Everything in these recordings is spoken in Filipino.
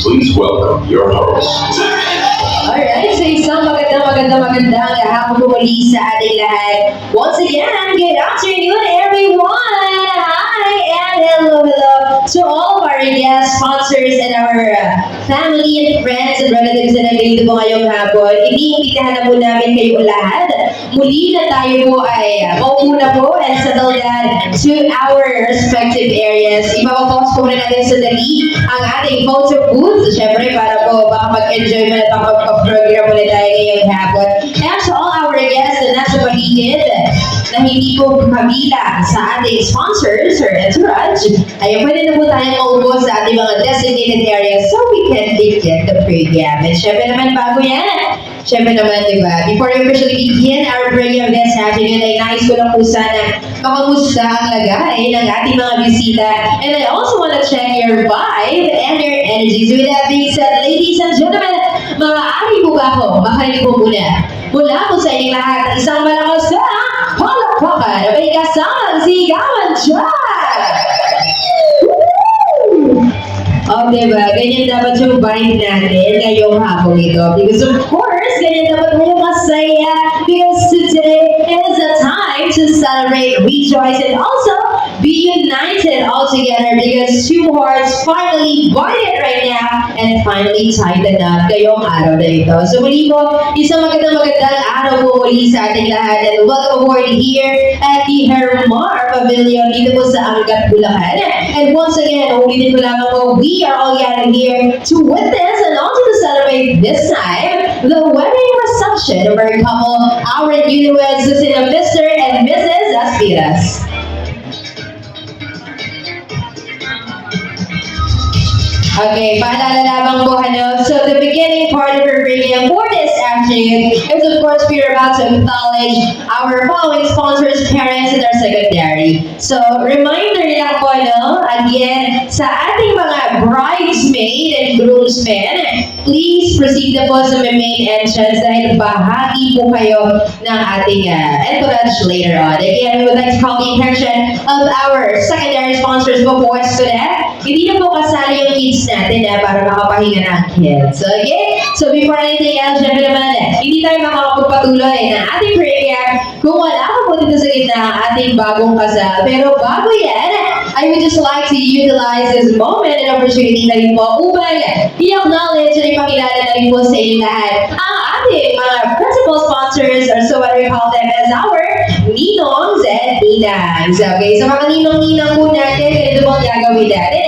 Please welcome your host. Alright, so isang magandang hapon po muli sa ating lahat. Once again, good afternoon everyone! Hi and hello to all of our guests, sponsors, and our family and friends and relatives na nandito po ngayong hapon. Iniimbitahan na po namin kayo lahat. Muli na tayo po ay maupo na po and settle down to our respective areas. Ipapapost po na natin sa dali ang ating photo booth. Siyempre, para po baka mag-enjoy man at makapag-program ulit tayo ngayong hapon. And to all our guests na nasa paligid na hindi po kabilang sa ating sponsors or entourage, ay pwede na po tayong maupo sa ating mga designated areas so we can begin the program. And syempre naman bago yan, syempre naman, di ba? Before we officially begin our program this afternoon, ay nais ko lang po sana makamusta ang lagay ng ating mga bisita. And I also want to check your vibe and your energy. So with that being said, ladies and gentlemen, maaari po ba ako makinig po muna mula po sa inyong lahat ng isang malakas na palakpakan na may kasamang sigawan dyan! O, diba? Ganyan dapat yung vibe natin ngayong hapon ito. Because of course, ganyan dapat tayo masaya. Because today is a time to celebrate, rejoice, and also be united all together. Because two hearts finally bonded right now and finally tightened up ngayong araw na ito. So muli po, isang magandang araw po muli sa ating lahat. And welcome aboard here at the Hermar Pavilion dito po sa Angat, Bulacan. And once again, ulitin ko lamang po, we are all gathered here to witness and also to celebrate this time the wedding reception of our couple, our newlyweds, Mr. and Mrs. Aspiras. Okay, paalala lamang po, so the beginning part of our program for this afternoon is of course we are about to acknowledge our following sponsors, parents, and our secondary. So, reminder lang po, again, sa ating mga bridesmaid and groomsmen, please proceed na po sa main entrance dahil bahagi po kayo ng ating entourage later on. Again, we would like to call the attention of our secondary sponsors before today. Hindi na po kasali yung kids natin para makapahinga ng kids. Okay? So before anything else, syempre naman, hindi tayo makakapagpatuloy na ating program kung wala ka po dito sa gitna ang ating bagong kasal. Pero bago yan, I would just like to utilize this moment and opportunity na rin po upang i-acknowledge at ipakilala na rin po sa inyo lahat ang ating mga principal sponsors or so what we call them as our ninongs and ninangs. Okay, so mga ninong-ninang po natin, ganito po ang gagawin natin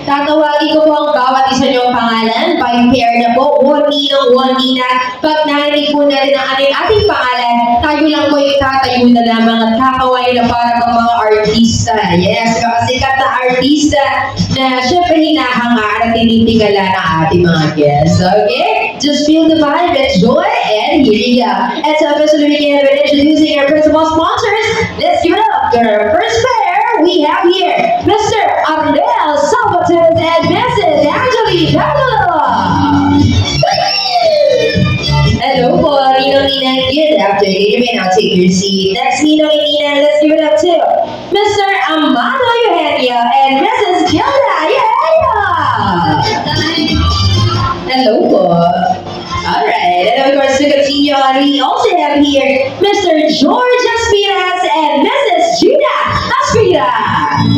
tatawagin ko po ang bawat isa niyong pangalan, by-pair na po, one ninong, one ninang. Pag narinig po natin ang ating pangalan, tayo lang po yung tatayo na lamang at kakaway na para mga artista. Yes, mga sikat na artista na syempre hinahangaan at tinitingala ng ating mga guests. Okay? Just feel the vibe, enjoy, and here you go. And so, officially begin with introducing our principal sponsors. Let's give it up to our first pair we have here, Mr. Arnel Salvatore and Mrs. Angelique Carlo. Hello po, Ninong Ninang. Good afternoon. You may now take your seat. Next, Ninong and Ninang, let's give it up to Mr. Amado Eugenio and Mrs. Gilda. Yeah! Hello po. Alright, and of course, to continue on, we also have here Mr. George Aspiras and Mrs. Gina Aspiras.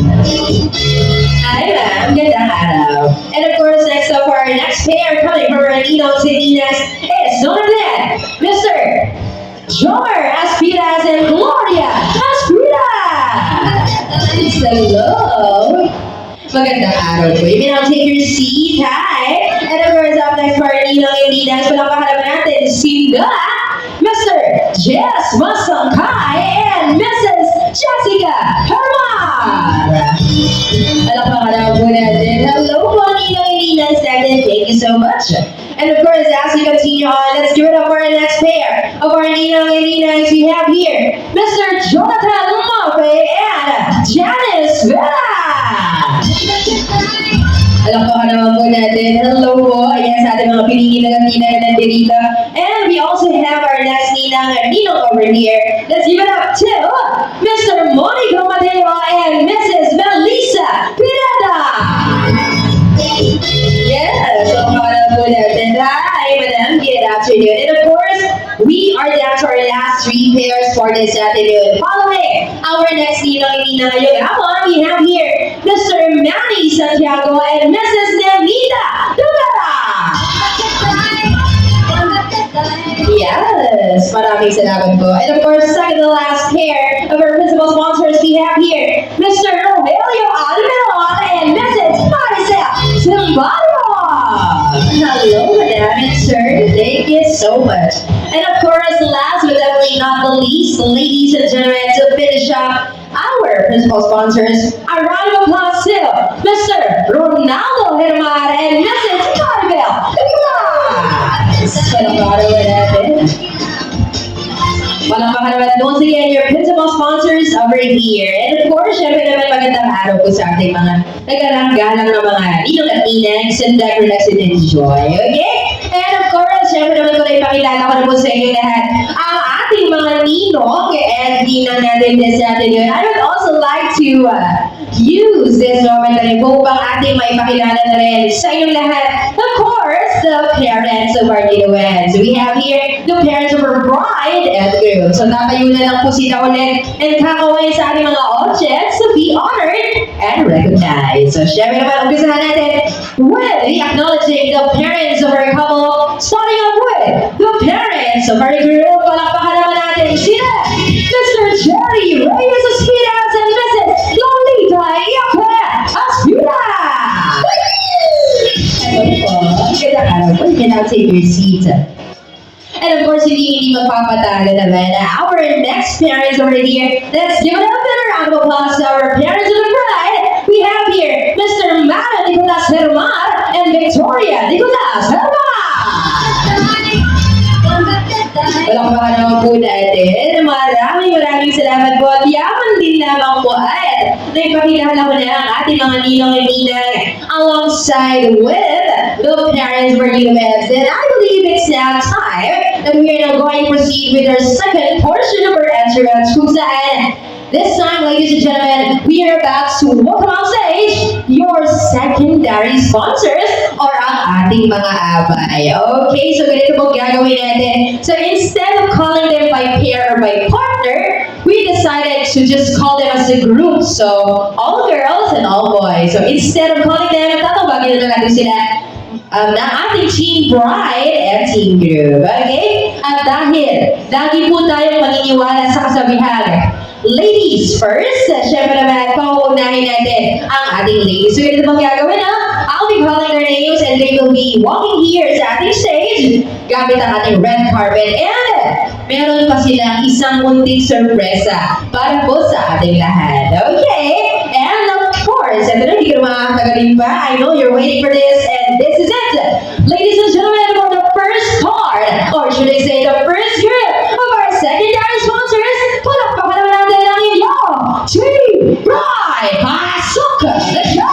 Hi ma'am, gandang araw. And of course, next up our next pair coming from our Ninongs and Ninas is none other than Mr. Jomer Aspiras and Gloria Aspiras. Hello. Magandang araw po. You may now take your seat. Hi. And of course, up next for our Ninong and Ninas, palakpakan natin sila Mr. Jess Masangkay and Mrs. Jessica Herman. Palakpakan naman po natin. Hello po, Ninong and Ninas natin. Thank you so much. And of course, as we continue on, let's give it up for our next pair of our Ninong and Ninas. We have here Mr. Jonathan Lumape and Janice Vera. Alam ko naman po natin. Hello po. Ayan sa ating mga piniginagang ninang na nandito. And we also have our next ninang ninong over here. Let's give it up to Mr. Monico Mateo and Mrs. Melissa Pineda. Yes. So afternoon. And of course, we are down to our last three pairs for this afternoon. Following our next ninong-ninang ngayong hapon, we have here Mr. Manny Santiago and Mrs. Nelita Dugara. Yes, maraming salamat po. And of course, second to last pair of our principal sponsors we have here, Mr. Rogelio Almeron and Mrs. Maricel Zimbarro. Hello, madam and sir. Thank you so much. And of course, last but definitely not the least, ladies and gentlemen, to finish up our principal sponsors, a round of applause to Mr. Ronaldo Hermar and Mrs. Maribel Palambaro natin. Palambaro naman once again your principal sponsors over here. And of course, syempre naman magandang araw po sa ating mga nagkaranggalang ng mga ninong at ninang. Sit back, relax, and enjoy. Okay? And of course, syempre naman ko na ipakilala ko na po sa inyo lahat ang ating mga ninong and ninang natin this afternoon. I would also like to use this moment na rin po upang ating maipakilala na rin sa inyong lahat. Of course, the parents of our newlyweds. We have here the parents of our bride and groom. So tatayo na lang po sila ulit and kakaway sa ating mga objects to be honored and recognized. So syempre naman, umpisahan natin with the acknowledging the parents of our couple, starting off with the parents of our groom. Palakpakan naman natin sila, Mr. Jerry Reyes Espinas and Mrs. Lolita Iapwe Espinas. Hello po. Magandang araw po. You can now take your seat. And of course, hindi magpapatalo naman our next parents over here. Let's give it up and a round of applause to our parents of the bride. We have here Mr. Mara Nicolas Hermar and Victoria Nicolas Hermar. Palakpakan naman po natin. Maraming salamat po. At yaman din lamang po at naipakilala ko na ang ating mga ninong and ninang alongside with the parents for newlyweds. And I believe it's now time that we are now going to proceed with our second portion of our entrance kung saan this time, ladies and gentlemen, we are about to welcome on stage your secondary sponsors or ang ating mga abay. Okay, so ganito po gagawin natin. So instead of calling them by pair or by partner, we decided to just call them as a group. So all girls and all boys. So instead of calling them, tatawagin na natin sila na ating team bride and team groom. Okay? At dahil lagi po tayong maniniwala sa kasabihan, ladies first, syempre naman, pauunahin natin ang ating ladies. So, ito bang gagawin, ha? I'll be calling their names and they will be walking here sa ating stage gamit ang ating red carpet. And meron pa silang isang munting sorpresa para po sa ating lahat. Okay? And of course, ito na, hindi ko makakatagalin pa. I know you're waiting for this and this is it. Ladies and gentlemen, for the first part, or should I say the first group of our secondary sponsors, palakpakan naman natin ang inyong Team Bride! Pasok! Let's go!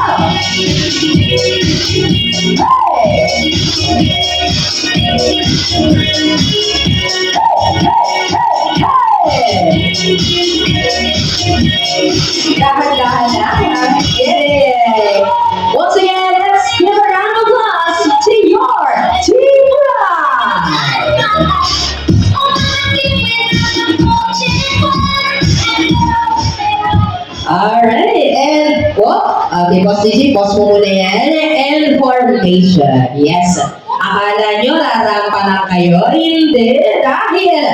Dahan-dahan na. Yeah! Once again, let's give a round of applause to your Team Bride! Alright, and okay, Boss DJ, pause mo muna yan. And formation. Yes. Akala nyo rarampa na kayo? Hindi. Dahil,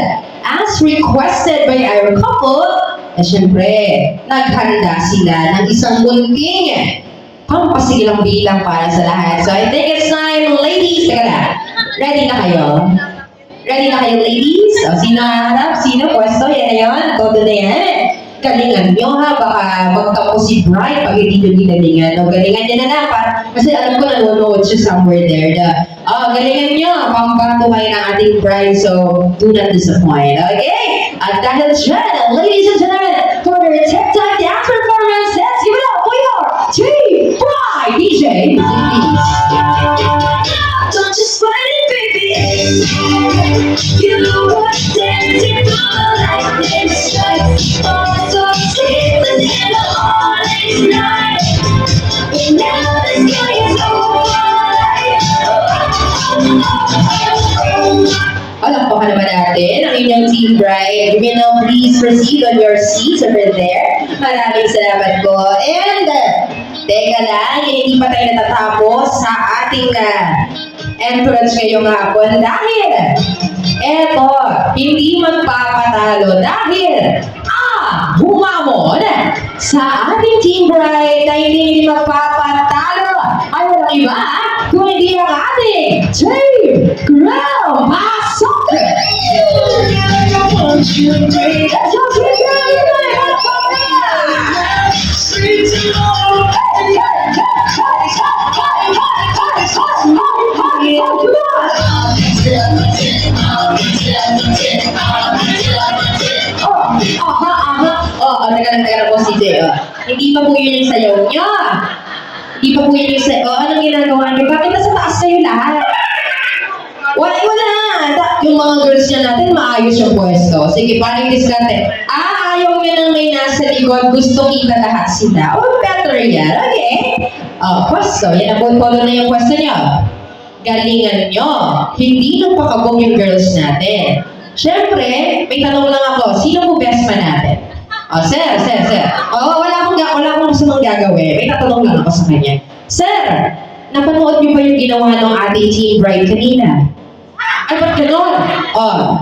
as requested by our couple, syempre, naghanda sila ng isang munting pampasigilang bilang para sa lahat. So I think it's time, ladies. Teka lang. Ready na kayo? Ready na kayo, ladies? O, sino harap? Sino? Pwesto? Yan na yun? Todo na yan. Galingan nyo ha, baka magtapos si Bright pag hindi nyo ginalingan. O, galingan nyo na lang, kasi alam ko nanonood siya somewhere there. Galingan nyo, pambato kayo ng ating Bright, so do not disappoint, okay? At dahil dyan, ladies and gentlemen, for their TikTok dance performance, let's give it up for your Team Bright DJ, please. Don't just fight it, baby. You were dancing all like this, like so sleepless in the morning night. But now the sky is so bright. Oh my naman natin ang inyong team bride. You may now please proceed on your seats over there. Maraming salamat po. And, teka lang, hindi pa tayo natatapos sa ating entrance ngayong hapon dahil eto, hindi magpapatalo dahil humamon sa ating team bride na hindi magpapatalo ay walang iba kung hindi ang ating Team Grill Pasok! Let's go, Team Teka po si Jay. Hindi pa po yun yung sayaw niya. Hindi pa po yun yung sayaw. Anong ginagawa niyo? Bakit nasa taas kayo lahat? Wala. Yung mga girls niya natin, maayos yung pwesto. Sige, paring diskarte. Ayaw niya nang may nasa likod. Gusto kita lahat sila. Better yan. Okay. Pwesto. Yan ang polo na yung pwesto niya. Galingan niyo. Hindi nagpakabog yung girls natin. Siyempre, may tanong lang ako. Sino po best man natin? Sir. Wala akong gusto mong gagawin. May tatanong lang ako sa kanya. Sir, napanood niyo ba yung ginawa ng ating team bride kanina? Ay, ba't ganon?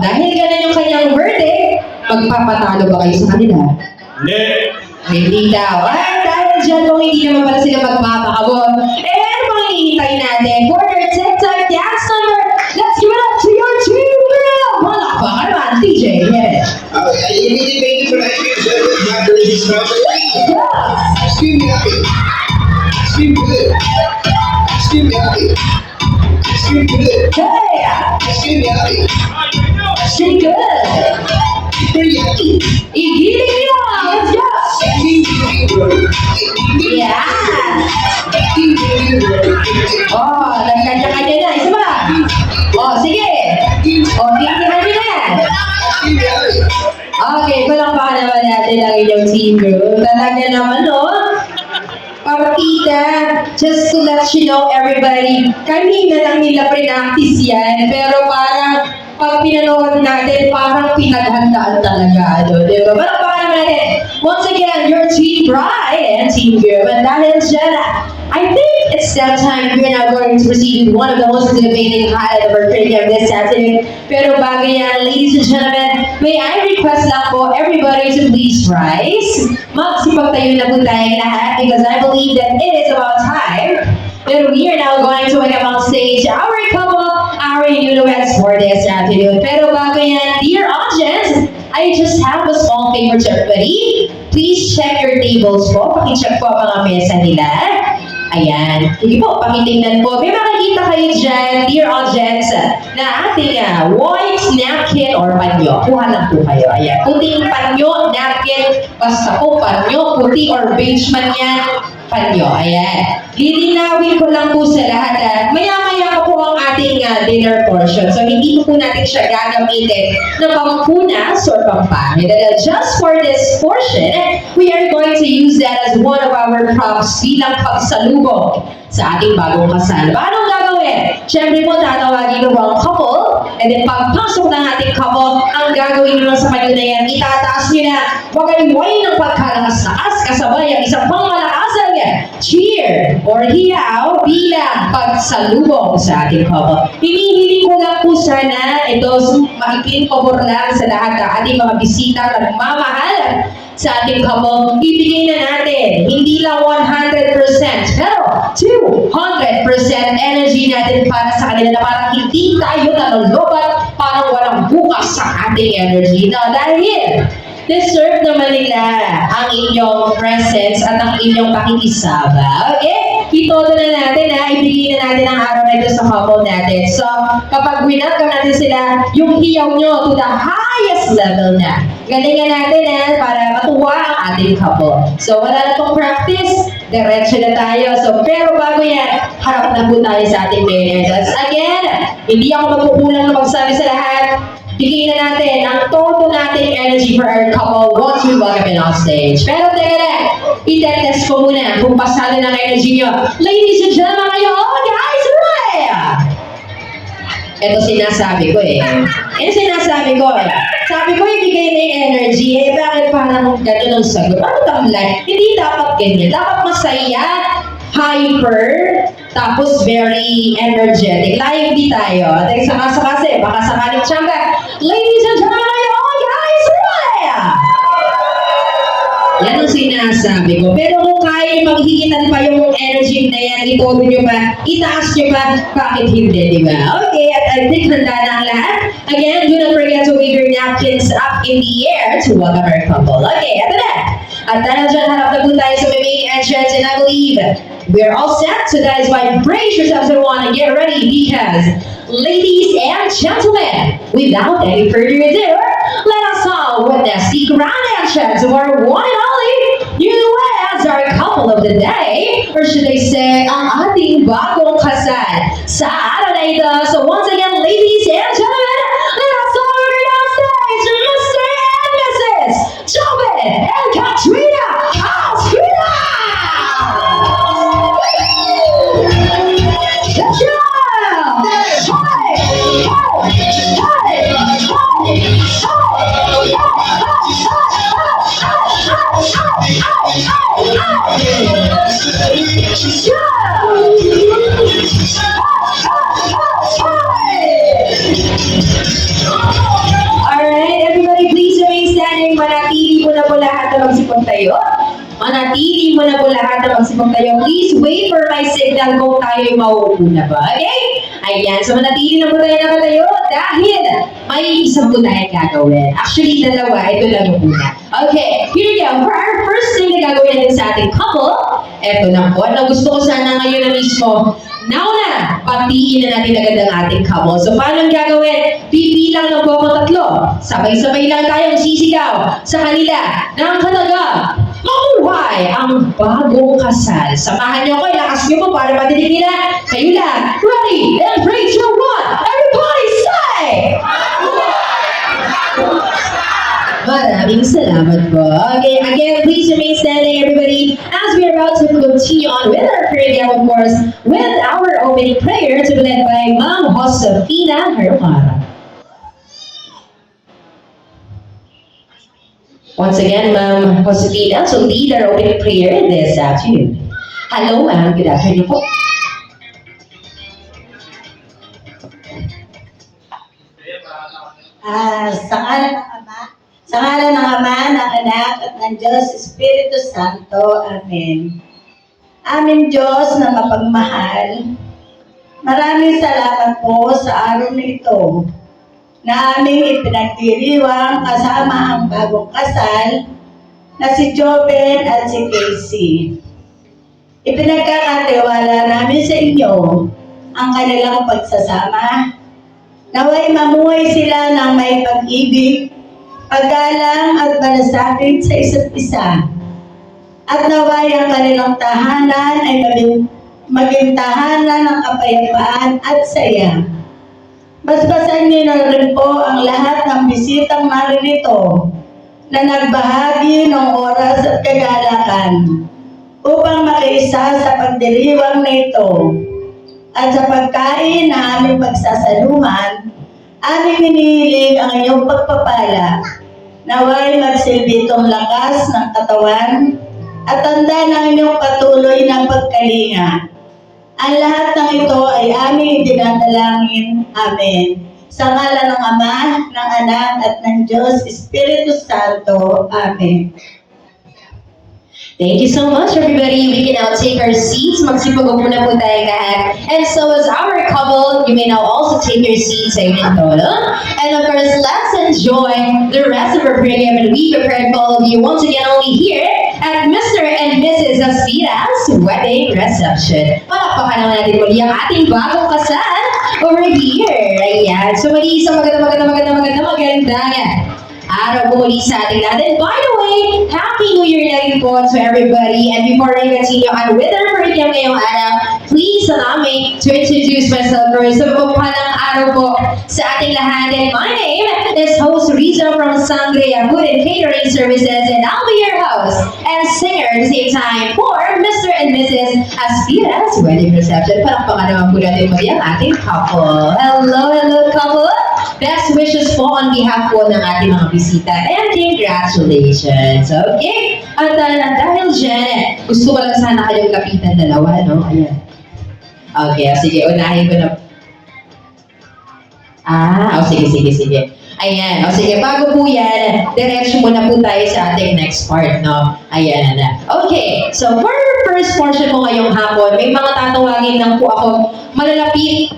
Dahil ganon yung kanyang verdict, magpapatalo ba kayo sa kanila? Hindi daw. Dahil dyan kung hindi naman pala sila magpapakabot. Ano pang hinihintay natin? For their TikTok dance number, let's give it up to your team girl! Wala pa ka naman, DJ. Yes. You really made it for that music. Not really special. Scream happy. Scream good. Scream happy. Scream good. Hey! Scream happy. Pretty good. Pretty happy. Igiling niyo! Let's go! Yeah! Nagkanya-kanya na. Isa ba? Sige. Tingnan nyo na. Okay, palakpakan naman natin ang inyong team group. Talaga naman, partida, just to let you know, everybody, kanina lang nila pre-practice yan, pero parang pag pinanood natin, parang pinaghandaan talaga, diba? Palakpakan naman natin. Once again, your team bride and team group, and dahil dyan, I think it's that time we're now going to proceed with one of the most debating highlight of our program this afternoon. Pero bago yan, ladies and gentlemen, may I request lang po everybody to please rise. Magsipagtayo na po tayong lahat because I believe that it is about time. But we are now going to welcome on stage our couple, our newlyweds for this afternoon. Pero bago yan, dear audience, I just have a small favor to everybody. Please check your tables po. Pakicheck po ang mga mesa nila. Ayan. Sige po, pakitingnan po. May makikita kayo dyan, dear audience, na ating white napkin or panyo. Kuha lang po kayo. Ayan. Puting panyo, napkin, basta po panyo, puti or beige man yan, panyo. Ayan. Lilinawin ko lang po sa lahat. Maya-maya po ang ating dinner portion. So, hindi po natin siya gagamitin na pampunas or pampangit. Just for this portion, we are going to use that as one of our props bilang pagsalubong sa ating bagong kasal. Anong gagawin? Siyempre po, tatawagin ko ang couple, and then pagpasok ng ating couple, ang gagawin nyo lang sa kanyo na yan, itataas nyo na, wagaliwain ng pagkalakas-lakas, kasabay ang isang pang malakas cheer or hiyaw bilang pagsalubong sa ating couple. Hinihiling ko lang po sana ito, maikling pabor lang sa lahat ng ating mga bisita na nagmamahal sa ating couple. Ibigay na natin, hindi lang 100%, pero 200% energy natin para sa kanila na parang hindi tayo nalulubat, parang walang bukas sa ating energy. Now, dahil deserve naman nila ang inyong presence at ang inyong pakikisama. Okay? Itodo na natin ibigay na natin ang araw na ito sa couple natin. So, kapag winelcome natin sila, yung hiyaw nyo to the highest level na. Galingan natin para matuwa ang ating couple. So, wala na itong practice, diretso na tayo. So, pero bago yan, harap na po tayo sa ating parents. Again, hindi ako magkukulang na magsabi sa lahat. Bigyan na natin ang todo nating energy for our couple once we welcome in on stage. Pero teka na, i-test ko muna kung pasado ng energy nyo. Ladies and gentlemen, kayo all guys, right? Ito sinasabi ko eh. Sinasabi ko eh. Sabi ko, ibigay na yung energy. Eh, bakit parang gano'n ang sagot? Ano tamlay? Hindi dapat ganyan. Dapat masaya, hyper, tapos very energetic. Lively tayo. At saka kasi, baka sakaling tiyangga. Ladies and gentlemen, are you all guys ready? Yan ang sinasabi ko. Pero kung kaya maghigitan pa yung energy na yan, itodo nyo ba, itaas nyo ba, bakit hindi, di ba? Okay, at I think handa na ang lahat. Again, do not forget to wave your napkins up in the air to welcome our couple. Okay, ito na. At dahil dyan, harap na po tayo sa main entrance, and I believe we're all set. So that is why brace yourselves everyone and get ready, because ladies and gentlemen, without any further ado, let us all witness the grand entrance of our one and only newlyweds, our couple of the day, or should I say, ang ating bagong kasal sa araw na ito. So once again, ladies and gentlemen, let us all welcome on stage Mr. and Mrs. Jobin and Katrina Katrina! Good Alright, everybody please remain standing. Manatili mo na po lahat na magsipag tayo. Manatili mo na po lahat na magsipag tayo. Please wait for my signal kung tayo'y mauupo na ba. Okay? Ayan, so manatili na po tayo nakatayo dahil may isang po tayong gagawin. Actually, dalawa. Ito lang yung una. Okay, here we go. For our first thing na gagawin natin sa ating couple, eto na po. Ano gusto ko sana ngayon na mismo, nauna, patiin na natin agad ang ating couple. So, paano ang gagawin? Pipilang lang po ako tatlo. Sabay-sabay lang tayong sisigaw sa kanila ng katagang mabuhay ang bagong kasal. Samahan niyo ako, ilakas niyo po para matinig nila. Kayo lang. Ready? And 3, 2, 1. Everybody say! Maraming salamat po. Okay, again, please remain standing, everybody, as we are about to continue on with our program, of course, with our opening prayer to be led by Ma'am Josefina Hermara. Once again, Ma'am Josefina, to lead our opening prayer this afternoon. Hello, ma'am. Good afternoon po. Sa ngalan ng Ama, ng Anak, at ng Diyos, Espiritu Santo. Amen. Aming Diyos na mapagmahal, maraming salamat po sa araw na ito na aming ipinagdiriwang kasama ang bagong kasal na si Joben at si Casey. Ipinagkakatiwala namin sa inyo ang kanilang pagsasama. Naway mamuhay sila ng may pag-ibig, paggalang at malasakit sa isa't isa. At naway ang kanilang tahanan ay maging tahanan ng kapayapaan at saya. Basbasan niyo na rin po ang lahat ng bisitang naririto na nagbahagi ng oras at kagalakan upang makiisa sa pagdiriwang na ito. At sa pagkain na aming pagsasaluhan, aming hinihiling ang inyong pagpapala. Naway magsilbi itong lakas ng katawan at tanda ng inyong patuloy na pagkalinga. Ang lahat ng ito ay aming dinadalangin. Amen. Sa ngalan ng Ama, ng Anak, at ng Diyos, Espiritu Santo. Amen. Thank you so much, everybody. We can now take our seats. Magsipag muna po tayo lahat. And so as our couple, you may now also take your seats sa inyong todo. And of course, let's enjoy the rest of our program and we prepared for all of you once again only here at Mr. and Mrs. Aspira's wedding reception. Palakpakan naman natin muli ang ating bagong kasal over here. Ayan. So muli isang magandang araw po muli sa ating lahat. And by the way, Happy New Year na rin po to everybody. And before we continue on with our program ngayong araw, please allow me to introduce myself first. So, pagpapalang araw po sa ating lahat. And my name is host Riza from Sangria Food and Catering Services, and I'll be your host and singer at the same time for Mr. and Mrs. Aspira's wedding reception. Palakpakan naman po natin muli ang ating couple. Hello, couple! Best wishes po on behalf po ng ating mga bisita and congratulations. Okay? At dahil dyan, gusto ko lang sana kayong lapitan dalawa, no? Ayan. Okay, sige, unahin ko na. Sige. Ayan, sige, bago po yan, diretso muna po tayo sa ating next part, no? Ayan na. Okay, so for first portion mo ngayong hapon, may mga tatawagin lang po ako malalapit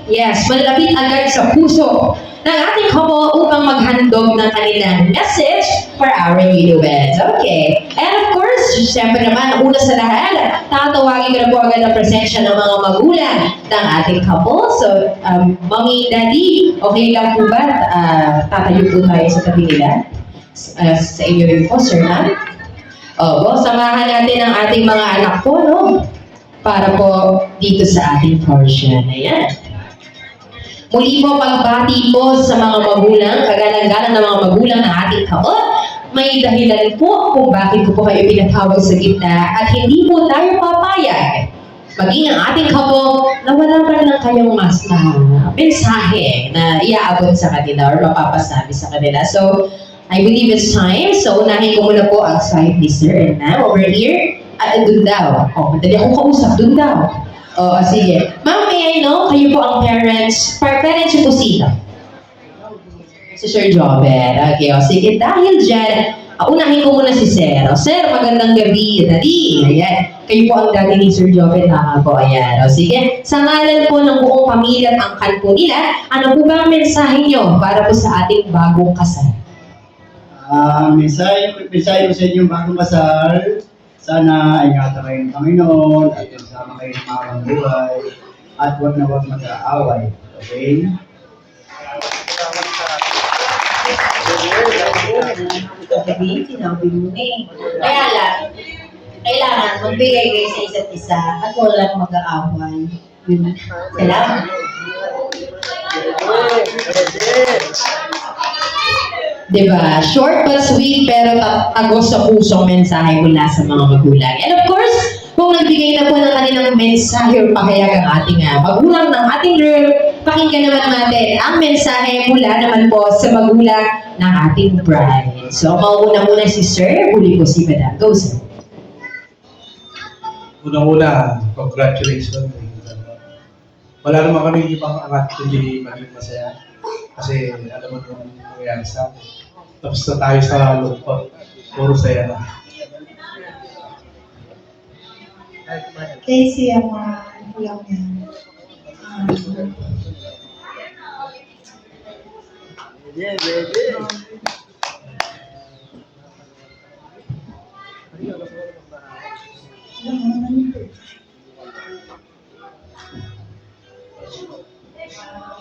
agad sa puso ng ating couple upang maghandog ng kanilang message for our newlyweds. Okay. And of course, syempre naman, una sa lahat, tatawagin ko na po agad ang presensya ng mga magulang ng ating couple. So, Mommy, Daddy, okay lang po ba? Tatayo po tayo sa tabi nila. Sa inyo rin po, sir, ha? Samahan natin ang ating mga anak po, no? Para po dito sa ating portion. Ayan. Muli po, pagbati po sa mga magulang, kagalang-galang ng mga magulang ng ating couple. May dahilan po kung bakit ko po kayo pinatawag sa gitna at hindi po tayo papayag. Maging ang ating couple na wala pa lang kayong mas na mensahe na iaabot sa kanila or mapapasabi sa kanila. So, I believe it's time. So, unahin ko muna po ang side ni Sir and Ma'am over here. Dun daw. Madali akong kausap. Dun daw. Sige. Ma'am, may I know, kayo po ang parents niyo po sino? Si Sir Jobber. Okay, sige. Dahil dyan, unahin ko muna si Sir. Sir, magandang gabi. Daddy. Ayan. Kayo po ang daddy ni Sir Jobber. Tama po. Ayan. Sige. Sa ngalan po ng buong pamilya at angkan po nila, ano po ba ang mensahe niyo para po sa ating bagong kasal? Mensahe ko sa inyong bagong kasal. Sana ingatan kayo ng Panginoon at kasama kayo ng mga buhay at huwag na huwag mag-aaway. Okay? Sinabi mo Kaya lang, kailangan magbigay kayo sa isa't isa at walang mag-aaway. Salamat. Diba? Short but sweet pero tagos sa pusong mensahe mula sa mga magulang. And of course, kung nagbigay na po ng kanilang mensahe o pahayag ang ating magulang ng ating girl, pakinggan naman natin ang mensahe mula naman po sa magulang ng ating bride. So, mauuna muna si Sir, huli po si Madam. Go, Sir. Una-una, congratulations. Wala naman kami ibang angat kundi maging masaya. Kasi alam mo yung nangyayari sa akin. Tapos na tayo sa lungkot. Puro saya na. Kasi ang mga kulang niya.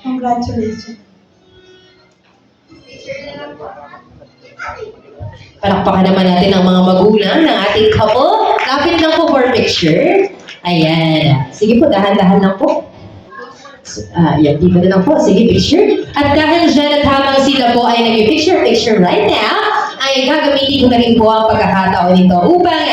Congratulations. Palakpakan naman natin ang mga magulang ng ating couple. Lapit lang po for picture. Ayan. Sige po, dahan-dahan lang po. Yan, dito na lang po. Sige, picture. At dahil dyan at habang sila po ay nag-picture right now, ay gagamitin ko na rin po ang pagkakataon nito upang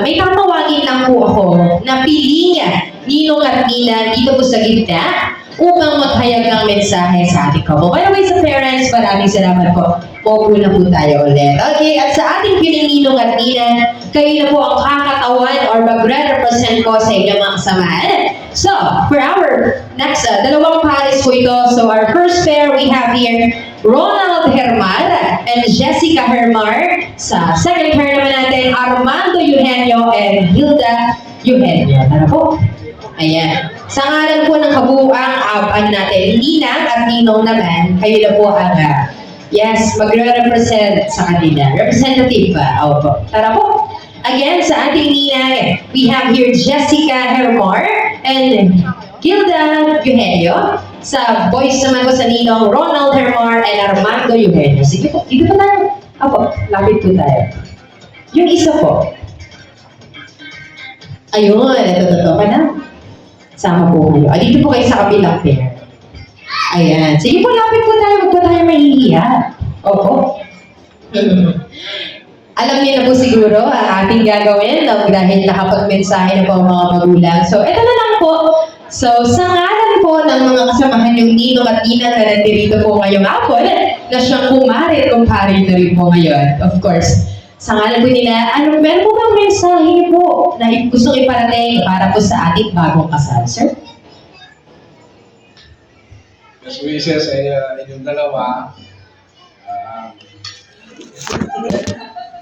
may tatawagin lang po ako na piling ninong at nina dito po sa gitna upang maghayag ng mensahe sa ating couple. By the way, sa parents, maraming salamat po. Maupo na po tayo ulit. Okay, at sa ating piling ninong at nina, kayo na po ang kakatawan or mag-represent po sa inyong mga kasamahan. So, for our next, dalawang pares po ito. So, our first pair we have here, Ronald Hermar and Jessica Hermar. Sa second pair naman natin, Armando Eugenio and Hilda Eugenio. Tara po. Ayan. Sa ngalan po ng kabuuang natin, Ninang at Ninong naman, kayo na po ang magre-represent sa kanila. Representative ba? Opo. Tara po. Again, sa ating Ninang, we have here Jessica Hermar and Hilda Eugenio. Sa boys naman po sa Ninong, Ronald Hermar and Armando Eugenio. Sige po, dito po tayo. Opo, lapit po tayo. Yung isa po. Ayun, ito ka na. Sama po kayo. Dito po kayo sa kabilang pair. Ayan. Sige po, lapit po tayo. Huwag po tayo mahihiya. Oo. Alam niyo na po siguro ang ating gagawin no? Dahil nakapag-mensahe na po ang mga magulang. So, eto na lang po. So, sa ngalan po ng mga kasamahan yung ninong at inang na nandito po ngayong hapon, na siyang kumare at kumpare na rin po ngayon, of course. Sa ngalan po nila, meron po bang mensahe po na gustong iparating para po sa ating bagong kasal, sir? Best wishes sa inyong dalawa.